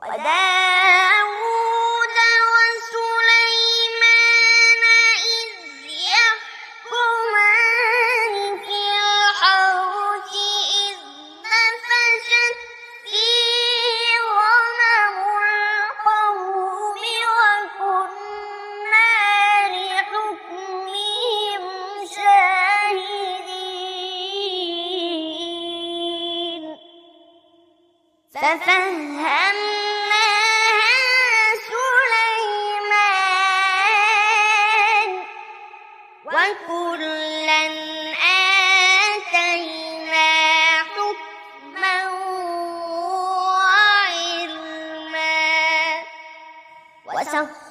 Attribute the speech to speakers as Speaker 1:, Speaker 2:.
Speaker 1: وداود وسليمان إذ يحكمان في الحرث إذ نفشت فيه غنم القوم وكنا لحكمهم شاهدين ففهمناها سليمان وكلا آتينا حكما وعلما وسخرنا